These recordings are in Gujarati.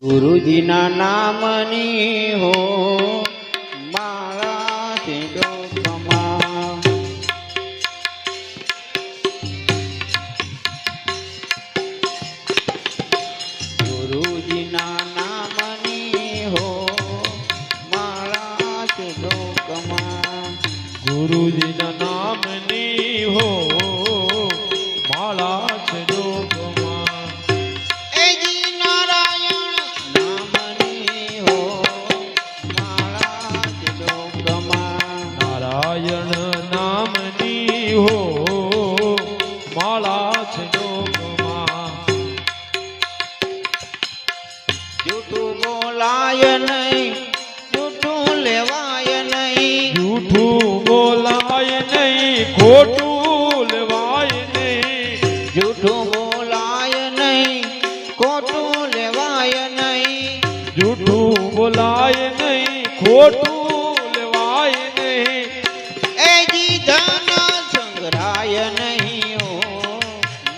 ગુરુજીના નામની હો માળા છે ડોકમાં. ગુરુજીના નામની હો માળા છે ડોકમાં. ગુરુજીના નામની હો માળા છે ડોકમાં. એજી નારાયણ નામની હો માળા છે ડોકમાં. નારાયણ નામની હો માળા છે ડોકમાં. જૂઠું બોલાય નહીં, જૂઠું લેવાય નહીં. જૂઠું બોલાય નહીં, ખોટું લેવાય નહીં. જૂઠું બોલાય નહીં, ખોટું લેવાય નહીં. જૂઠું બોલાય નહીં, ખોટું લેવાય નહીં. એજી ધન સંગ્રહાય નહીં હો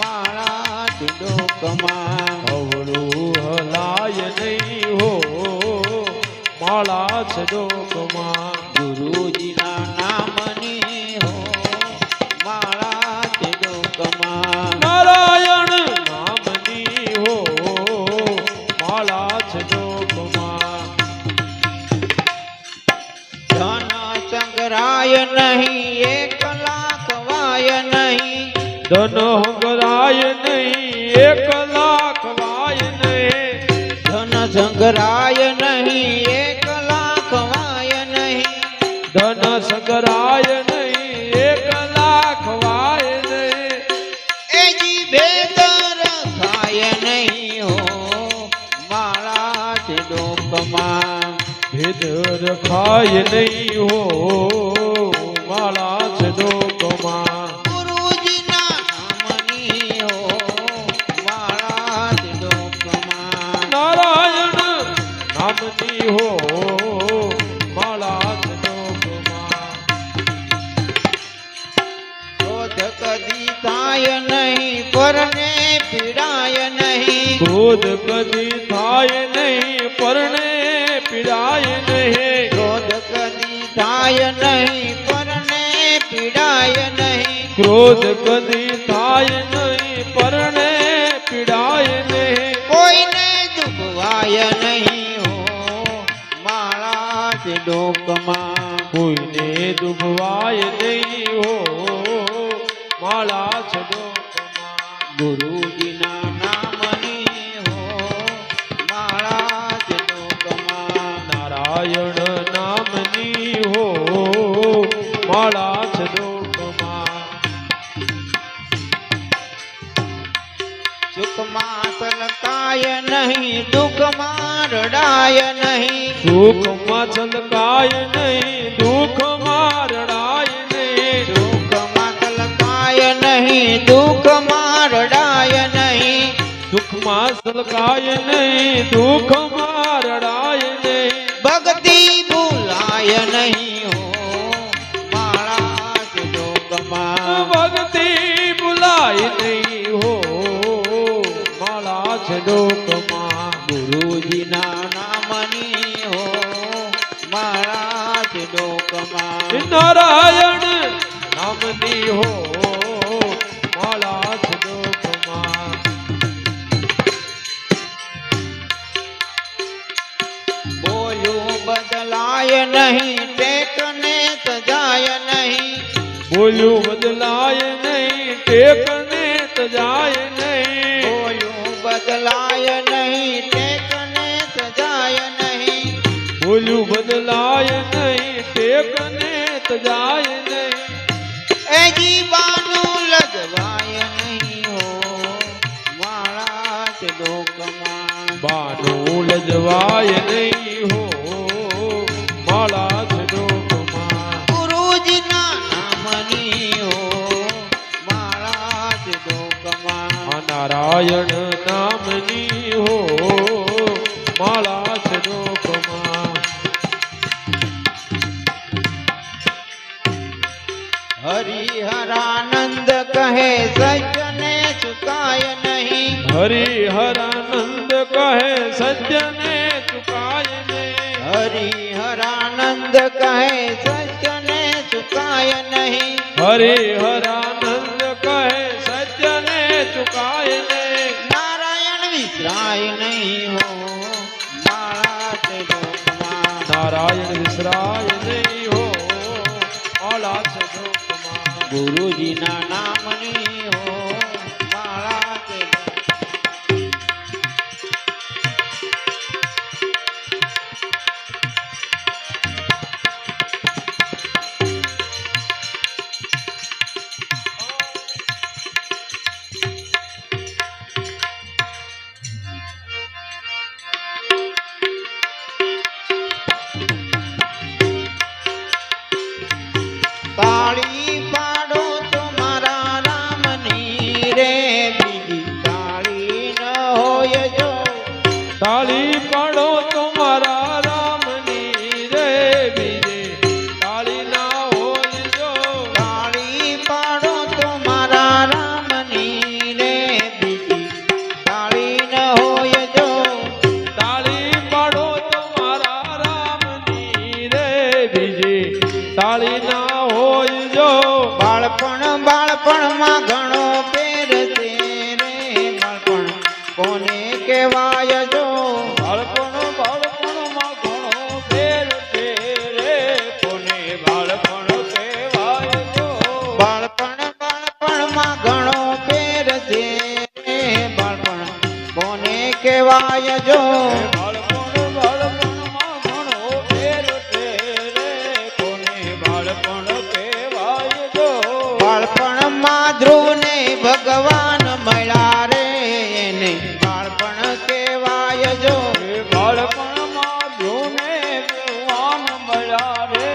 માળા છે ડોકમાં. અવળું હલાય નહીં હો માળા છે ડોકમાં. ગુરુજીના નામની હો માળા છે ડોકમાં. નારાયણ નામની હો માળા છે ડોકમાં. ધન સંગ્રહાય નહીં, 1 લાખ વાય નહીં. ધન હંગરાય નહીં, 1 લાખ વાય નહીં. ધન સંગ્રહાય નહીં, 1 લાખ વાય નહીં. ધન સંગરાય નહીં, 1 લાખ વાય નહીં. એજી ભેદ રખાય નહીં હો માળા છે ડોકમાં. ભેદ રખાય નહીં હો માળા છે ડોકમાં. ગુરુજીના નામની હો માળા છે ડોકમાં. નારાયણ નામની હો માળા છે ડોકમાં. ક્રોધ કદી થાય નહીં, પરને પીડાય નહીં. ક્રોધ કદી થાય નહીં, પરણે પીડાય નહીં. ક્રોધ કદી થાય નહીં, પરને પીડાય નહીં. ક્રોધ કદી થાય નહીં, પરણે પીડાય નહીં. કોઈને દુખવાય નહીં હો માળા છે ડોકમાં. કોઈને દુભવાય નહીં હો માળા છે ડોકમાં. ગુરુજીના નામની હો માળા છે ડોકમાં. નારાયણ નામની હો માળા છે ડોકમાં. સુખમાં સલકાય નહીં, દુઃખમાં રડાય નહીં. સુખમાં છલકાય નહીં, દુઃખમાં રડાય નહીં. સુખમાં સલકાય નહીં, દુઃખમાં રડાય નહીં. સુખમાં છલકાય નહીં, દુઃખમાં રડાય નહીં. ભક્તિ ભૂલાય નહીં હો માળા છે ડોકમાં. ભક્તિ ભૂલાય નહીં હો માળા છે ડોકમાં. ગુરુજીના નામની હો માળા છે ડોકમાં. નારાયણ નામની હો માળા છે ડોકમાં. બોલ્યું બદલાય નહીં, ટેકને તજાય નહીં. બોલ્યું બદલાય નહીં, ટેકને તજાય નહીં. બોલ્યું બદલાય નહીં, ટેકને તજાય નહીં. બોલ્યું બદલાય નહીં, ટેકને તજાય નહીં. એજી બાનું લજવાય નહીં હો માળા છે ડોકમાં. બાનું લજવાય નહીં હો માળા છે ડોકમાં. ગુરુજીના નામની હો માળા છે ડોકમાં. નારાયણ નામની હો માળા છે ડોકમાં. હરિહરાનંદ કહે સજ્જને ચુકાય નહીં. હરિહરાનંદ કહે સજ્જન હરિહરાનંદ કહે સત્યને ચુકાય નહીં. હરિહરાનંદ કહે સત્યને ચુકાય નહીં. નારાયણ વિસરાય નહીં હો મારા તે લોકમાં. નારાયણ વિસરાય નહીં હો મારા તે લોકમાં. ગુરુજીના નામની હો મારા તે તાળી પાડો તો મારા રામની રે બીજી તાળી ન હોય જો. તાળી પાડો તો મારા રામની રે બીજે તાળી ના હોય જો. તાળી પાડો તો મારા રામની રે બીજી તાળી ન હોય જો. તાળી પાડો તો મારા રામની રે બીજે તાળી ના હોય જો. બાળપણમાં ઘણો ફેર છે રે બાળપણ કોને કહેવાય જો. બાળપણમાં ઘણો ફેર છે રે કોને બાળપણ કહેવાય જો. બાળપણમાં ઘણો ફેર છે રે બાળપણ કોને કહેવાય જો. બાળપણમાં ઘણો ફેર છે રે કોને બાળપણ કહેવાય જો. બાળપણમાં ધ્રુવને ભગવાન મળ્યા રે એને બાળપણ કહેવાય જો. બાળપણમાં ધ્રુવને ભગવાન મળ્યા રે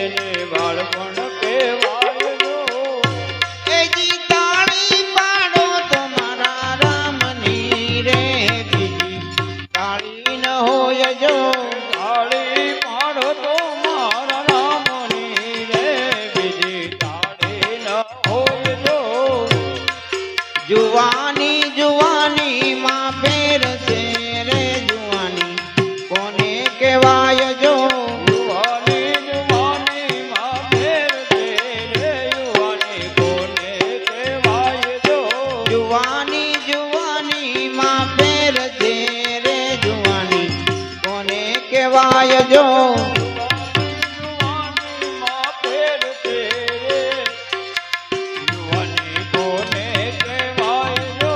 એને બાળપણ કહેવાય જો. એજી તાળી પાડો તો મારા રામની રે બીજી તાળી ન હોય જો. તાળી પાડો તો મારા રામની રે બીજી તાળી ન હોય જો. જુવાની માં ફેર છે રે જુવાની કોને કહેવાય જો. યુવાની માં ફેર છે રે યુવાની કોને કહેવાય જો. જુવાની માં ફેર છે રે જુવાની કોને કહેવાય જો. યુવાની માં ફેર છે રે યુવાની કોને કહેવાય જો.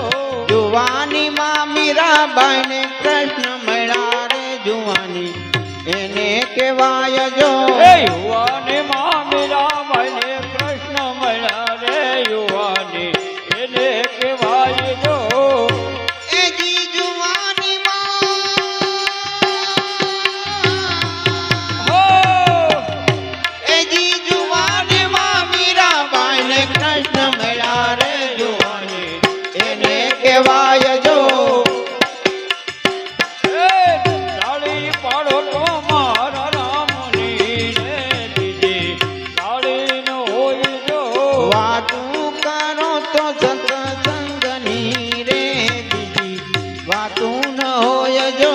જુવાની માં મીરાબાઈ ને કૃષ્ણ મળ્યા રે જુવાની એને કહેવાય જો. એ યુવાની માં મીરાબાઈ ને કૃષ્ણ મળ્યા રે યુવાની એને કહેવાય જો. એજી જુવાની હો એજી જુવાની માં મીરાબાઈ ને કૃષ્ણ મળ્યા રે જુવાની એને કહેવાય જો. તાળી પાડો તો મારા રામની રે બીજી તાળી ન હોય જો. વાતું કરો તો સત્સંગની રે બીજી વાતું ન હોય જો.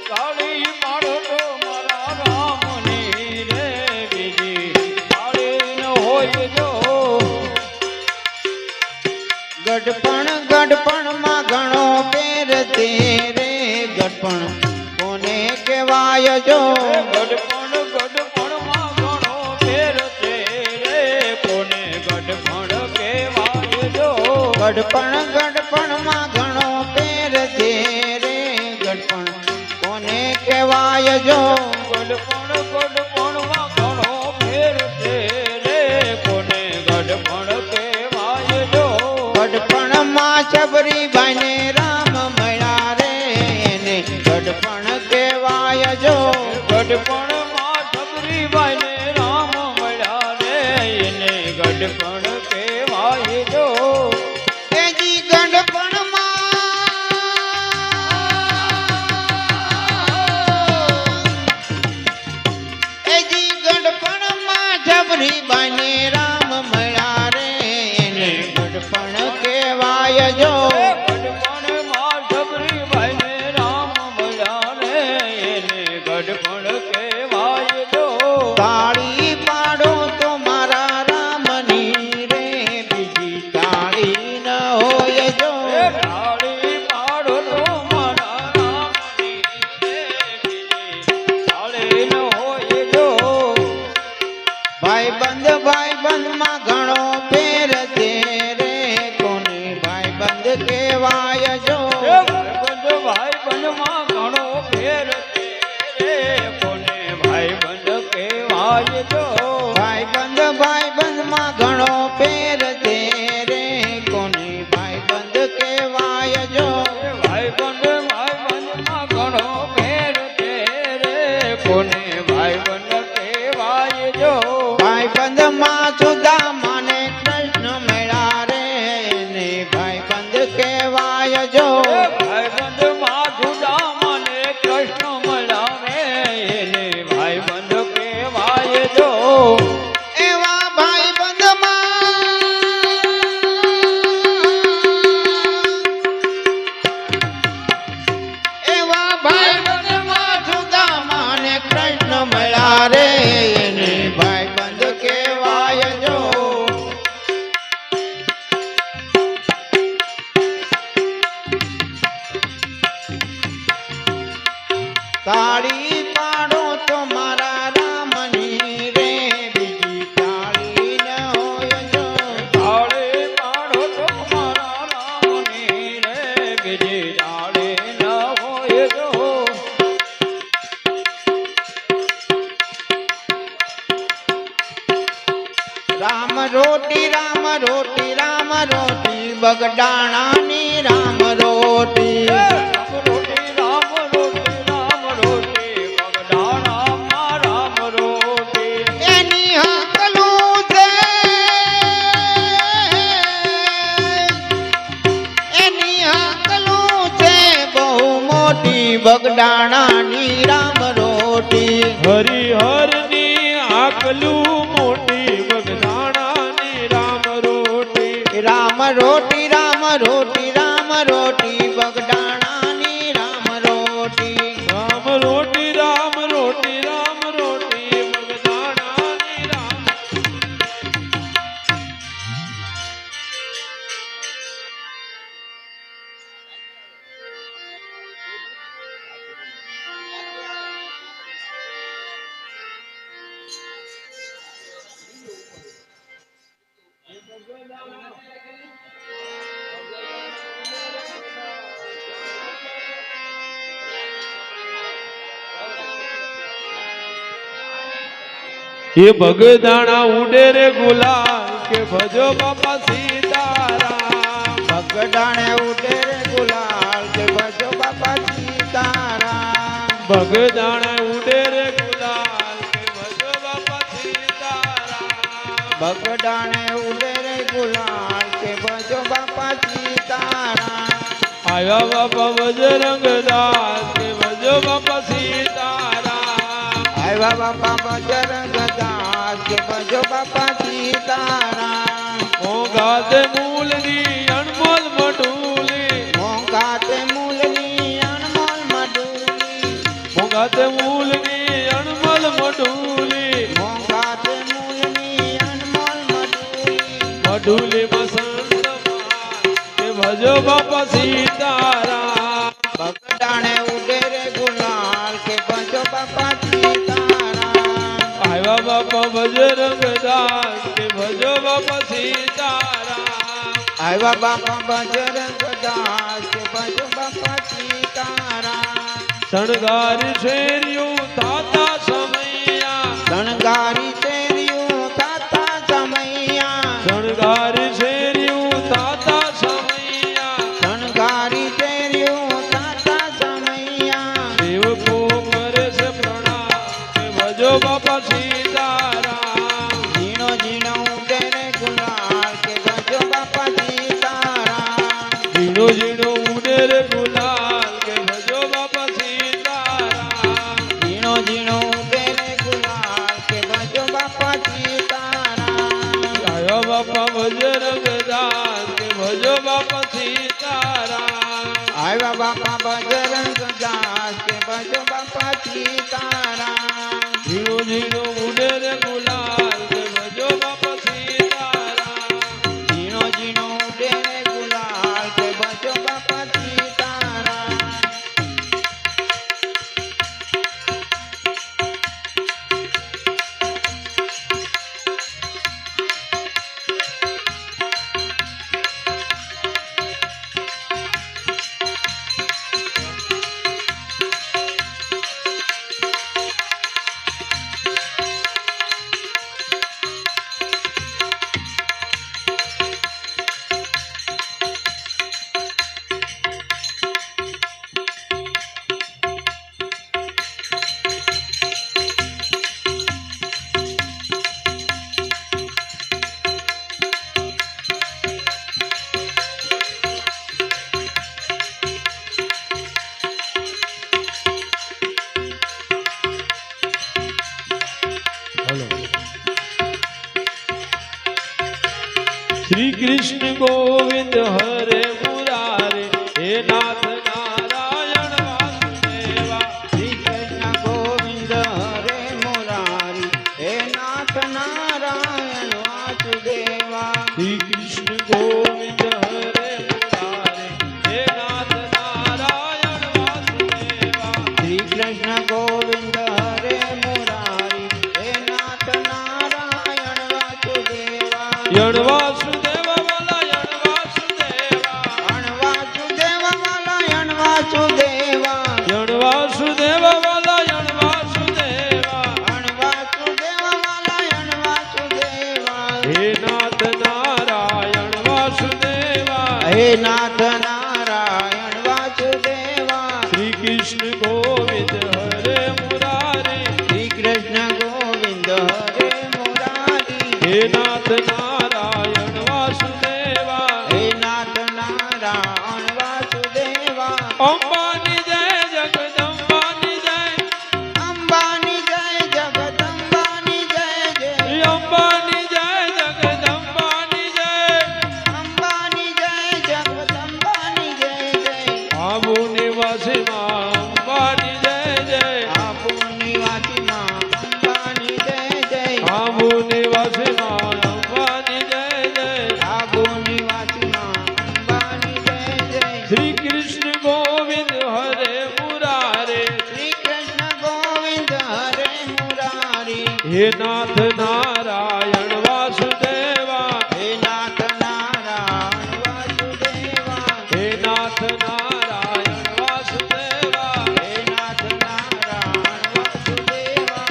તાળી પાડો તો મારા રામની રે બીજી તાળી ન હોય જો. ગઢપણમાં ઘણો ફેર છે રે ગઢપણ કોને કહેવાય જો. ગઢપણમાં ઘણો ફેર છે રે કોને ગઢપણ કહેવાય જો. ગઢપણમાં ઘણો ફેર છે રે ગઢપણ કોને કહેવાય જો. ગઢપણમાં ઘણો ફેર છે રે કોને ગઢપણ કહેવાય જો. ગઢપણમાં શબરીબાઈ ને રામ મળ્યા રે એને ગઢપણ કહેવાય જો. ગઢપણમાં શબરીબાઈ ને રામ મળ્યા રે એને ગઢપણ કહેવાય જો. એજી ગઢપણમાં એજી ગઢપણમાં શબરીબાઈ ને રામ મળ્યા રે એને ગઢપણ કહેવાય જો. ગઢપણમાં શબરીબાઈ ને રામ મળ્યા રે એને ગઢપણ ઘણો ફેર છે રે કોને ભાઈબંધ કહેવાય જો ભાઈબંધ માં ઘણો ફેર છે રે કોને ભાઈબંધ કહેવાય જો ભાઈબંધ માં ઘણો ફેર છે રે કોને ભાઈબંધ કહેવાય જો ભાઈબંધ માં સુદામા ને કૃષ્ણ મળ્યા રે ને ભાઈબંધ કહેવાય જો ભાઈબંધ માં સુદામા ને કૃષ્ણ મળ્યા રે એને ભાઈબંધ કહેવાય જો એવા ભાઈબંધ માં સુદામા ને કૃષ્ણ મળ્યા રે એને ભાઈબંધ કહેવાય જો તાળી પાડો તો મારા રામની રે બીજી તાળી ન હોય જો તાળે પાડો તો મારા રામની રે બીજી તાળે ન હોય જો રામ રોટી રામ રોટી રામ રોટી બગડાણાની રામ રોટી રામ રોટી રામ રોટી રામ રોટી બગડાણામાં રામ રોટી એની હકલું છે એની હકલું છે બહુ મોટી બગડાણાની રામ રોટી હરિહરની આકલું મોટી બગદાણાની રામ રોટી રામ રોટી રામ રોટી રામ રોટી બગડાણાની રામ રોટી રામ રોટી રામ રોટી રામ રોટી બગદાણાની રામ ये बगदाना उड़े रे गुलाल के भजो बाबा सीताराम બગડાણે ઉડે રે ગુલાલ કે ભજો બાપા સીતારામ बगदाना उड़े रे गुलाल के भजो बाबा सीताराम બગડાણે ઉડે રે ગુલાલ કે ભજો બાપા સીતારામ आया बाबा बजरंग दास के भजो बाबा सीताराम આવ્યા બાપા બજરંગ દાસ કે ભજો બાપા સીતારામ ओ गाते मूलनी अनमोल मटूली મોંઘા તે મૂલની અણમોલ મડુલી ओ गाते मूलनी अनमोल मटूली મોંઘા તે મૂલની અણમોલ મડુલી मटूली बसंत के भजो बाबा सीताराम બગડાણે ઉડે રે ગુલાલ કે ભજો બાપા સીતારામ आया बाबा बजरंग दास के भजो बाबा सीताराम આવ્યા બાપા બજરંગ દાસ કે ભજો બાપા સીતારામ शणगार शेरियों ताता समैया શણગારી શેરીયું તાતા સમૈયા शणगार शेरियों ताता समैया શણગારી શેરીયું તાતા સમૈયા शिव को करे से प्रणाम के भजो बाबा सीताराम ઝીણો ઝીણો ઉડે રે ગુલાલ કે ભજો બાપા સીતારામ झीणो झीणो उड़े रे गुलाल के भजो बाबा सीताराम ઝીણો ઝીણો ઉડે રે ગુલાલ કે ભજો બાપા સીતારામ आया बापा बजरंग दास के भजो बाबा सीताराम આવ્યા બાપા બજરંગ દાસ કે ભજો બાપા સીતારામ झीणो झीणो उड़े रे गुलाल के भजो बाबा सीताराम ઝીણો ઝીણો ઉડે રે ગુલાલ કે ભજો બાપા સીતારામ કૃષ્ણ ગોવિંદ હરે મુરારે હે નાથ નારાયણ વાસુદેવા શ્રી કૃષ્ણ ગોવિંદ હરે મુરારી હે નાથ નારાયણ વાસુદેવા શ્રી કૃષ્ણ ગોવિંદ હરે મુરારે હે નાથ નારાયણ વાસુદેવા શ્રી કૃષ્ણ ગોવિંદ હરે મુરારી હે નાથ નારાયણ વાસુદેવા યણ વાસુદેવા વાલા યણ વાસુદેવા અણ વાસુદેવા વાલા અણ વાસુદેવા યણ વાસુદેવા વાલા યણ વાસુદેવા અણ વાસુદેવા વાલા અણ વાસુદેવા હે નાથ નારાયણ વાસુદેવા હે નાથ નારાયણ વાસુદેવા શ્રી કૃષ્ણ ગોવિંદ હરે મુરારે શ્રી કૃષ્ણ ગોવિંદ હરે મુરારી હે નાથ નારાયણ વાસુદેવા હે નાથ નારાયણ વાસુદેવા અંબાની જય જગદંબાની જય અંબાની જય જગદંબાની જય જય અંબાની જય જગદંબાની જય અંબાની જય જગદંબાની જય જય આબુ નિવાસીમાં અંબાની જય જય આપો નિવાસીમાં અંબાની જય જય આબુ નિવાસીમાં અંબાની જય જય આપો નિવાસીમાં અંબાની જય જય શ્રી કૃષ્ણ ગોવિંદ હરે મુરારે શ્રી કૃષ્ણ ગોવિંદ હરે મુરારી હે નાથ નારાયણ વાસુદેવા હે નાથ નારાયણ વાસુદેવા હે નાથ નારાયણ વાસુદેવા હે નાથ નારાયણ વાસુદેવા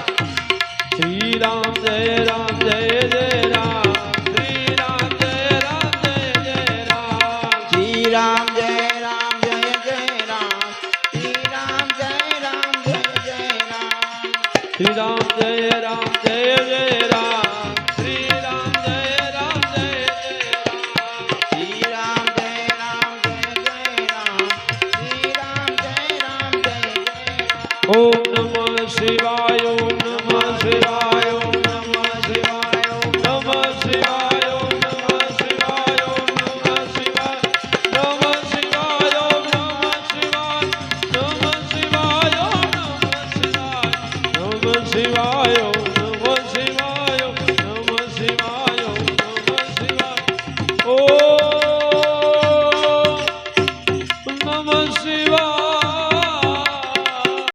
શ્રી રામ જય રામ જય જય રામ શ્રી રામ જય રામ જય જય રામ શ્રી રામ જય રામ જય જય રામ શ્રી રામ જય રામ જય જય રામ શ્રી રામ જય રામ જય જય રામ શ્રી રામ જય રામ જય જય રામ શ્રી રામ જય રામ જય જય રામ શ્રી રામ જય રામ જય જય રામ ઓમ નમઃ શિવાય